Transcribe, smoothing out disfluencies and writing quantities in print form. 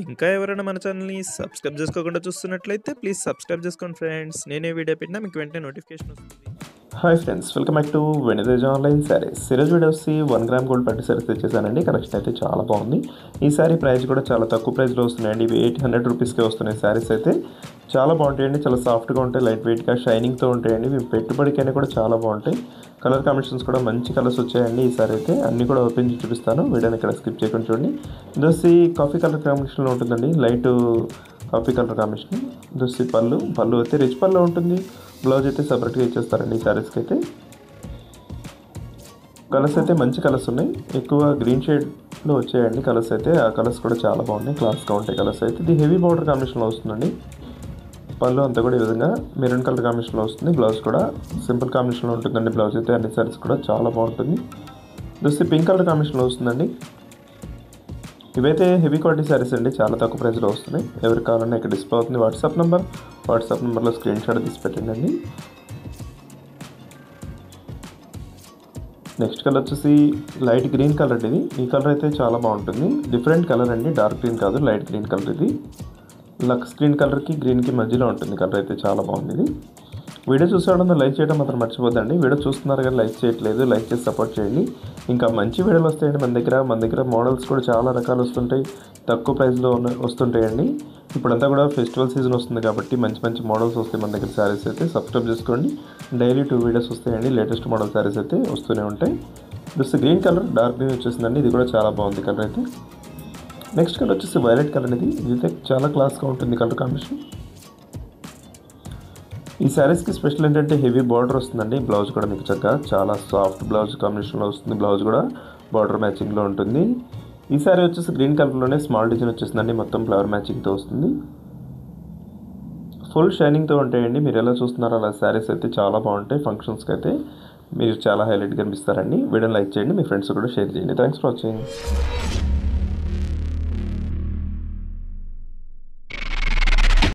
ఇంకా ఎవరైనా మన ఛానల్‌ని సబ్స్క్రైబ్ చేసుకోకుండా చూస్తున్నట్లయితే ప్లీజ్ సబ్స్క్రైబ్ చేసుకోండి ఫ్రెండ్స్. నేనే వీడియో పెట్టినా మీకు వెంటనే నోటిఫికేషన్ వస్తుంది. Hi friends, welcome back to వెనితేజ్ online saris. ఈరోజు వీడియో వచ్చి 1 గ్రామ్ గోల్డ్ పట్టు శారీస్ తెచ్చేసానండి. కలెక్షన్ అయితే చాలా బాగుంది. ఈ శారీ ప్రైస్ కూడా చాలా తక్కువ ప్రైస్లో వస్తున్నాయండి. ఇవి 800 రూపీస్కే వస్తున్నాయి. శారీస్ అయితే చాలా బాగుంటాయండి. చాలా సాఫ్ట్గా ఉంటాయి, లైట్ వెయిట్గా, షైనింగ్తో ఉంటాయండి. ఇవి పెట్టుబడికైనా కూడా చాలా బాగుంటాయి. కలర్ కాంబినేషన్స్ కూడా మంచి కలర్స్ వచ్చాయండి. ఈ సారీ అయితే అన్నీ కూడా ఓపెన్ చేసి చూపిస్తాను. వీడియోని ఇక్కడ స్కిప్ చేయకుండా చూడండి. ఇది వచ్చి కాఫీ కలర్ కాంబినేషన్లో ఉంటుందండి. Light coffee colour combination. ఇది వచ్చి పళ్ళు అయితే రిచ్ పళ్ళు ఉంటుంది. బ్లౌజ్ అయితే సపరేట్గా ఇచ్చేస్తారండి ఈ శారీస్కి అయితే. కలర్స్ అయితే మంచి కలర్స్ ఉన్నాయి. ఎక్కువ గ్రీన్ షేడ్లో వచ్చాయండి కలర్స్ అయితే. ఆ కలర్స్ కూడా చాలా బాగున్నాయి, క్లాస్గా ఉంటాయి కలర్స్ అయితే. ఇది హెవీ బార్డర్ కాంబినేషన్లో వస్తుందండి. పళ్ళు అంతా కూడా ఈ విధంగా మెరూన్ కలర్ కాంబినేషన్లో వస్తుంది. బ్లౌజ్ కూడా సింపుల్ కాంబినేషన్లో ఉంటుందండి. బ్లౌజ్ అయితే అన్ని శారీస్ కూడా చాలా బాగుంటుంది. ఇది పింక్ కలర్ కాంబినేషన్లో వస్తుందండి. ఇవైతే హెవీ క్వాలిటీ శారీస్ అండి, చాలా తక్కువ ప్రైస్లో వస్తున్నాయి. ఎవరికి కావాలన్నా ఇక్కడ డిస్ప్లే అవుతుంది వాట్సాప్ నెంబర్లో స్క్రీన్ షాట్ తీసి పెట్టండి. నెక్స్ట్ కలర్ వచ్చేసి లైట్ గ్రీన్ కలర్ అండి. ఈ కలర్ అయితే చాలా బాగుంటుంది. డిఫరెంట్ కలర్ అండి, డార్క్ గ్రీన్ కాదు, లైట్ గ్రీన్ కలర్ ఇది. లక్స్ గ్రీన్ కలర్కి గ్రీన్కి మధ్యలో ఉంటుంది. కలర్ అయితే చాలా బాగుంది ఇది. వీడియో చూసేయడం లైక్ చేయడం మాత్రం మర్చిపోద్దండి. వీడియో చూస్తున్నారు కానీ లైక్ చేయట్లేదు, లైక్ చేసి సపోర్ట్ చేయండి. ఇంకా మంచి వీడియోలు వస్తాయండి మన దగ్గర మోడల్స్ కూడా చాలా రకాలు వస్తుంటాయి, తక్కువ ప్రైస్లో వస్తుంటాయండి. ఇప్పుడంతా కూడా ఫెస్టివల్ సీజన్ వస్తుంది కాబట్టి మంచి మంచి మోడల్స్ వస్తాయి మన దగ్గర. శారీస్ అయితే సబ్స్క్రైబ్ చేసుకోండి. డైలీ 2 వీడియోస్ వస్తాయండి. లేటెస్ట్ మోడల్ శారీస్ అయితే వస్తూనే ఉంటాయి. This green colour dark green వచ్చేసిందండి. ఇది కూడా చాలా బాగుంది కలర్ అయితే. నెక్స్ట్ కలర్ వచ్చేసి వైలెట్ కలర్. ఇది అయితే చాలా క్లాస్గా ఉంటుంది కలర్ కాంబినేషన్. ఈ శారీస్కి స్పెషల్ ఏంటంటే హెవీ బార్డర్ వస్తుందండి. బ్లౌజ్ కూడా మీకు చక్కగా చాలా సాఫ్ట్ బ్లౌజ్ కాంబినేషన్లో వస్తుంది. బ్లౌజ్ కూడా బార్డర్ మ్యాచింగ్లో ఉంటుంది. ఈ శారీ వచ్చేసి గ్రీన్ కలర్లోనే స్మాల్ డిజైన్ వచ్చేసిందండి. మొత్తం ఫ్లవర్ మ్యాచింగ్తో వస్తుంది. ఫుల్ షైనింగ్తో ఉంటాయండి. మీరు ఎలా చూస్తున్నారో అలా శారీస్ అయితే చాలా బాగుంటాయి. ఫంక్షన్స్కి అయితే మీరు చాలా హైలైట్గా కనిపిస్తారండి. వీడియోని లైక్ చేయండి, మీ ఫ్రెండ్స్ కూడా షేర్ చేయండి. Thanks for watching.